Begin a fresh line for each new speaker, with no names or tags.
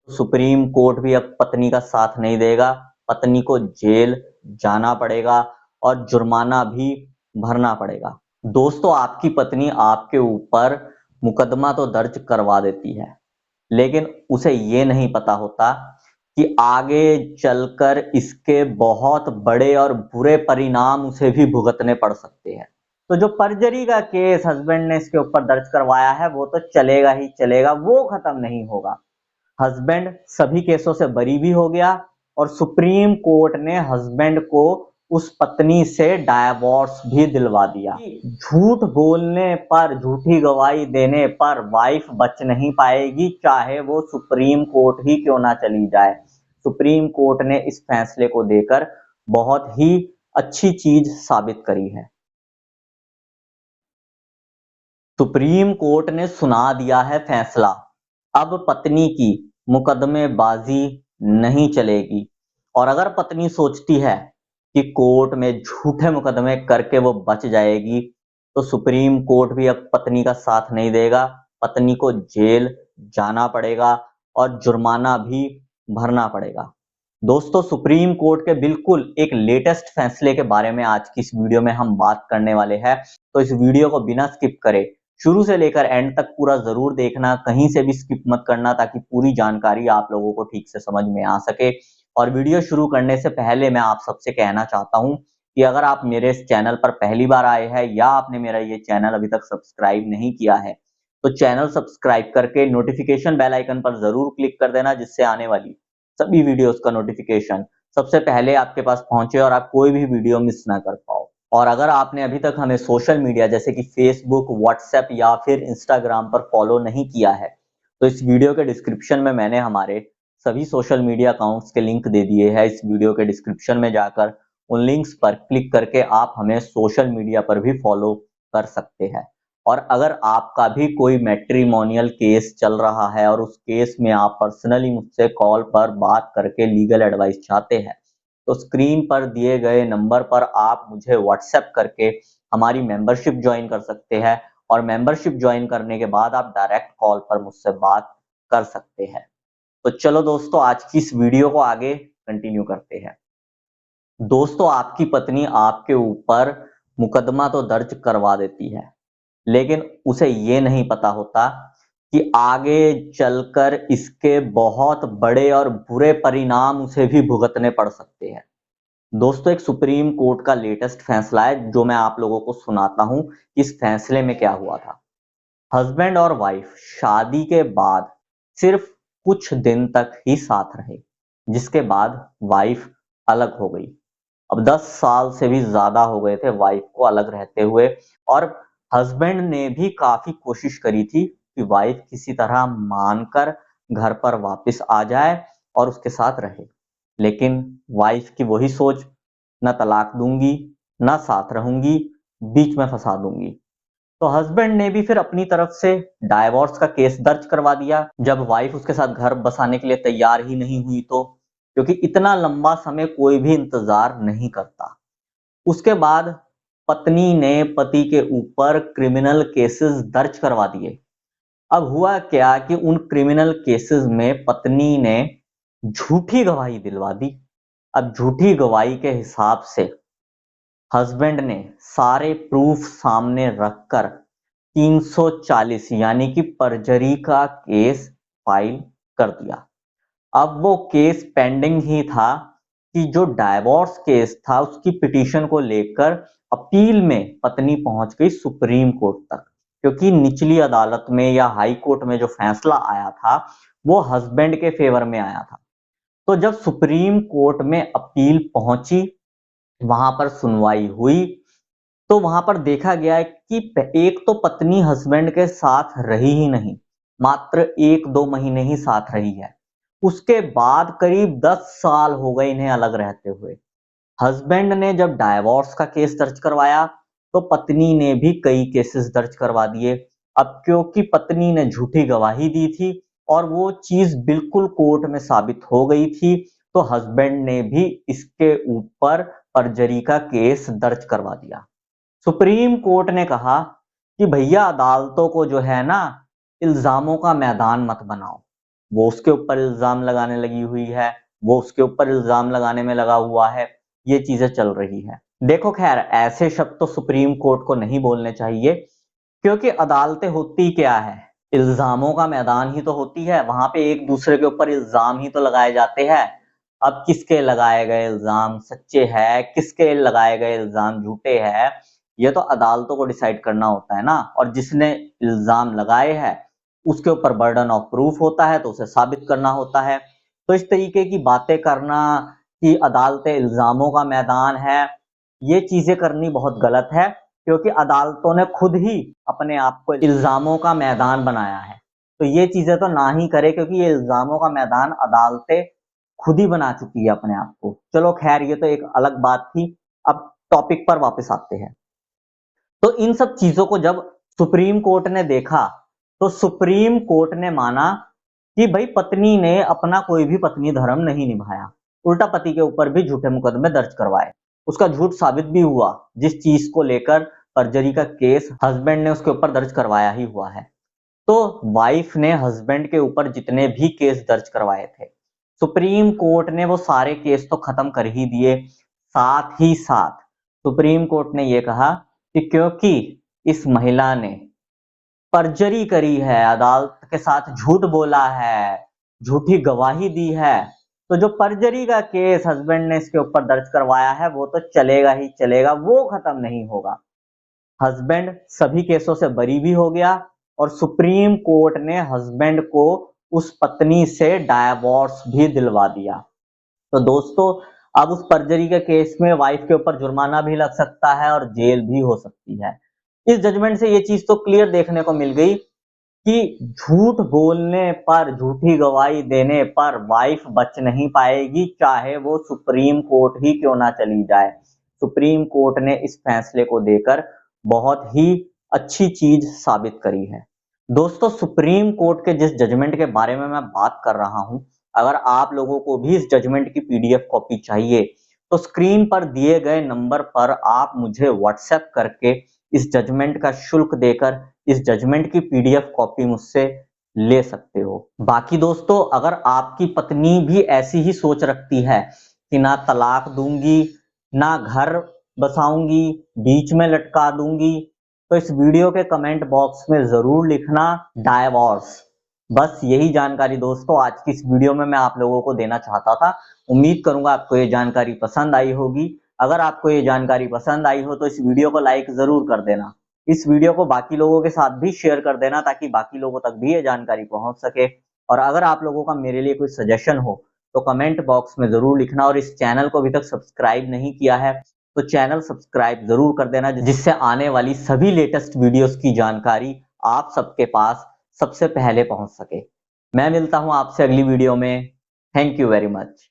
Supreme court भी अब पत्नी का साथ नहीं देगा, पत्नी को जेल जाना पड़ेगा और जुर्माना भी भरना पड़ेगा। दोस्तों, आपकी पत्नी आपके ऊपर मुकदमा तो दर्ज करवा देती है, लेकिन उसे ये नहीं पता होता कि आगे चलकर इसके बहुत बड़े और बुरे परिणाम उसे भी भुगतने पड़ सकते हैं। तो जो परजरी का केस हस्बैंड ने इसके ऊपर दर्ज करवाया है वो तो चलेगा ही चलेगा, वो खत्म नहीं होगा। हस्बैंड सभी केसों से बरी भी हो गया और सुप्रीम कोर्ट ने हस्बैंड को उस पत्नी से डायवोर्स भी दिलवा दिया। झूठ बोलने पर, झूठी गवाही देने पर वाइफ बच नहीं पाएगी, चाहे वो सुप्रीम कोर्ट ही क्यों ना चली जाए। सुप्रीम कोर्ट ने इस फैसले को देकर बहुत ही अच्छी चीज साबित करी है। सुप्रीम कोर्ट ने सुना दिया है फैसला, अब पत्नी की मुकदमेबाजी नहीं चलेगी। और अगर पत्नी सोचती है कि कोर्ट में झूठे मुकदमे करके वो बच जाएगी, तो सुप्रीम कोर्ट भी अब पत्नी का साथ नहीं देगा, पत्नी को जेल जाना पड़ेगा और जुर्माना भी भरना पड़ेगा। दोस्तों, सुप्रीम कोर्ट के बिल्कुल एक लेटेस्ट फैसले के बारे में आज की इस वीडियो में हम बात करने वाले हैं। तो इस वीडियो को बिना स्किप करे शुरू से लेकर एंड तक पूरा जरूर देखना, कहीं से भी स्किप मत करना, ताकि पूरी जानकारी आप लोगों को ठीक से समझ में आ सके। और वीडियो शुरू करने से पहले मैं आप सबसे कहना चाहता हूं कि अगर आप मेरे इस चैनल पर पहली बार आए हैं या आपने मेरा ये चैनल अभी तक सब्सक्राइब नहीं किया है, तो चैनल सब्सक्राइब करके नोटिफिकेशन बेल आइकन पर जरूर क्लिक कर देना, जिससे आने वाली सभी वीडियोस का नोटिफिकेशन सबसे पहले आपके पास पहुंचे और आप कोई भी वीडियो मिस ना कर पाओ। और अगर आपने अभी तक हमें सोशल मीडिया जैसे कि फेसबुक, व्हाट्सएप या फिर इंस्टाग्राम पर फॉलो नहीं किया है, तो इस वीडियो के डिस्क्रिप्शन में मैंने हमारे सभी सोशल मीडिया अकाउंट्स के लिंक दे दिए हैं। इस वीडियो के डिस्क्रिप्शन में जाकर उन लिंक्स पर क्लिक करके आप हमें सोशल मीडिया पर भी फॉलो कर सकते हैं। और अगर आपका भी कोई मैट्रिमोनियल केस चल रहा है और उस केस में आप पर्सनली मुझसे कॉल पर बात करके लीगल एडवाइस चाहते हैं, तो स्क्रीन पर दिए गए नंबर पर आप मुझे व्हाट्सएप करके हमारी मेंबरशिप ज्वाइन कर सकते हैं। और मेंबरशिप ज्वाइन करने के बाद आप डायरेक्ट कॉल पर मुझसे बात कर सकते हैं। तो चलो दोस्तों, आज की इस वीडियो को आगे कंटिन्यू करते हैं। दोस्तों, आपकी पत्नी आपके ऊपर मुकदमा तो दर्ज करवा देती है, लेकिन उसे ये नहीं पता होता कि आगे चलकर इसके बहुत बड़े और बुरे परिणाम उसे भी भुगतने पड़ सकते हैं। दोस्तों, एक सुप्रीम कोर्ट का लेटेस्ट फैसला है जो मैं आप लोगों को सुनाता हूं कि इस फैसले में क्या हुआ था। हस्बैंड और वाइफ शादी के बाद सिर्फ कुछ दिन तक ही साथ रहे, जिसके बाद वाइफ अलग हो गई। अब 10 साल से भी ज्यादा हो गए थे वाइफ को अलग रहते हुए, और हस्बैंड ने भी काफी कोशिश करी थी कि वाइफ किसी तरह मानकर घर पर वापस आ जाए और उसके साथ रहे। लेकिन वाइफ की वही सोच, ना तलाक दूंगी ना साथ रहूंगी, बीच में फंसा दूंगी। तो हस्बैंड ने भी फिर अपनी तरफ से डाइवोर्स का केस दर्ज करवा दिया, जब वाइफ उसके साथ घर बसाने के लिए तैयार ही नहीं हुई तो, क्योंकि इतना लंबा समय कोई भी इंतजार नहीं करता। उसके बाद पत्नी ने पति के ऊपर क्रिमिनल केसेस दर्ज करवा दिए। अब हुआ क्या कि उन क्रिमिनल केसेस में पत्नी ने झूठी गवाही दिलवा दी। अब झूठी गवाही के हिसाब से हस्बैंड ने सारे प्रूफ सामने रखकर 340 यानी कि परजरी का केस फाइल कर दिया। अब वो केस पेंडिंग ही था कि जो डाइवोर्स केस था उसकी पिटीशन को लेकर अपील में पत्नी पहुंच गई सुप्रीम कोर्ट तक, क्योंकि निचली अदालत में या हाई कोर्ट में जो फैसला आया था वो हस्बैंड के फेवर में आया था। तो जब सुप्रीम कोर्ट में अपील पहुंची, वहां पर सुनवाई हुई, तो वहां पर देखा गया है कि एक तो पत्नी हस्बैंड के साथ रही ही नहीं, मात्र 1-2 महीने ही साथ रही है। उसके बाद करीब 10 साल हो गए इन्हें अलग रहते हुए। हस्बैंड ने जब डाइवोर्स का केस दर्ज करवाया, तो पत्नी ने भी कई केसेस दर्ज करवा दिए। अब क्योंकि पत्नी ने झूठी गवाही दी थी और वो चीज बिल्कुल कोर्ट में साबित हो गई थी, तो हस्बैंड ने भी इसके ऊपर परजरी का केस दर्ज करवा दिया। सुप्रीम कोर्ट ने कहा कि भैया, अदालतों को जो है ना, इल्जामों का मैदान मत बनाओ। वो उसके ऊपर इल्जाम लगाने लगी हुई है, वो उसके ऊपर इल्जाम लगाने में लगा हुआ है, ये चीजें चल रही है। देखो खैर, ऐसे शब्द तो सुप्रीम कोर्ट को नहीं बोलने चाहिए, क्योंकि अदालतें होती क्या है, इल्जामों का मैदान ही तो होती है। वहां पे एक दूसरे के ऊपर इल्जाम ही तो लगाए जाते हैं। अब किसके लगाए गए इल्जाम सच्चे हैं, किसके लगाए गए इल्जाम झूठे हैं, ये तो अदालतों को डिसाइड करना होता है ना। और जिसने इल्जाम लगाए हैं उसके ऊपर बर्डन ऑफ प्रूफ होता है, तो उसे साबित करना होता है। तो इस तरीके की बातें करना कि अदालतें इल्जामों का मैदान है, ये चीजें करनी बहुत गलत है, क्योंकि अदालतों ने खुद ही अपने आप को इल्जामों का मैदान बनाया है। तो ये चीजें तो ना ही करे, क्योंकि ये इल्जामों का मैदान अदालतें खुद ही बना चुकी है अपने आप को। चलो खैर, ये तो एक अलग बात थी। अब टॉपिक पर वापस आते हैं। तो इन सब चीजों को जब सुप्रीम कोर्ट ने देखा, तो सुप्रीम कोर्ट ने माना कि भाई पत्नी ने अपना कोई भी पत्नी धर्म नहीं निभाया, उल्टा पति के ऊपर भी झूठे मुकदमे दर्ज करवाए। उसका झूठ साबित भी हुआ, जिस चीज को लेकर परजरी का केस हस्बैंड ने उसके ऊपर दर्ज करवाया ही हुआ है। तो वाइफ ने हस्बैंड के ऊपर जितने भी केस दर्ज करवाए थे, सुप्रीम कोर्ट ने वो सारे केस तो खत्म कर ही दिए। साथ ही साथ सुप्रीम कोर्ट ने ये कहा कि क्योंकि इस महिला ने परजरी करी है, अदालत के साथ झूठ बोला है, झूठी गवाही दी है, तो जो परजरी का केस हस्बैंड ने इसके ऊपर दर्ज करवाया है वो तो चलेगा ही चलेगा, वो खत्म नहीं होगा। हस्बैंड सभी केसों से बरी भी हो गया, और सुप्रीम कोर्ट ने हस्बैंड को उस पत्नी से डायवोर्स भी दिलवा दिया। तो दोस्तों, अब उस परजरी के केस में वाइफ के ऊपर जुर्माना भी लग सकता है और जेल भी हो सकती है। इस जजमेंट से ये चीज तो क्लियर देखने को मिल गई कि झूठ बोलने पर, झूठी गवाही देने पर वाइफ बच नहीं पाएगी, चाहे वो सुप्रीम कोर्ट ही क्यों ना चली जाए। सुप्रीम कोर्ट ने इस फैसले को देकर बहुत ही अच्छी चीज साबित करी है। दोस्तों, सुप्रीम कोर्ट के जिस जजमेंट के बारे में मैं बात कर रहा हूं, अगर आप लोगों को भी इस जजमेंट की पीडीएफ कॉपी चाहिए, तो स्क्रीन पर दिए गए नंबर पर आप मुझे व्हाट्सएप करके इस जजमेंट का शुल्क देकर इस जजमेंट की पीडीएफ कॉपी मुझसे ले सकते हो। बाकी दोस्तों, अगर आपकी पत्नी भी ऐसी ही सोच रखती है कि ना तलाक दूंगी, ना घर बसाऊंगी, बीच में लटका दूंगी, तो इस वीडियो के कमेंट बॉक्स में जरूर लिखना डाइवोर्स। बस यही जानकारी दोस्तों आज की इस वीडियो में मैं आप लोगों को देना चाहता था। उम्मीद करूंगा आपको ये जानकारी पसंद आई होगी। अगर आपको ये जानकारी पसंद आई हो तो इस वीडियो को लाइक जरूर कर देना। इस वीडियो को बाकी लोगों के साथ भी शेयर कर देना, ताकि बाकी लोगों तक भी ये जानकारी पहुंच सके। और अगर आप लोगों का मेरे लिए कोई सजेशन हो तो कमेंट बॉक्स में जरूर लिखना। और इस चैनल को अभी तक सब्सक्राइब नहीं किया है तो चैनल सब्सक्राइब जरूर कर देना, जिससे आने वाली सभी लेटेस्ट वीडियोस की जानकारी आप सबके पास सबसे पहले पहुंच सके। मैं मिलता हूं आपसे अगली वीडियो में। Thank you very much.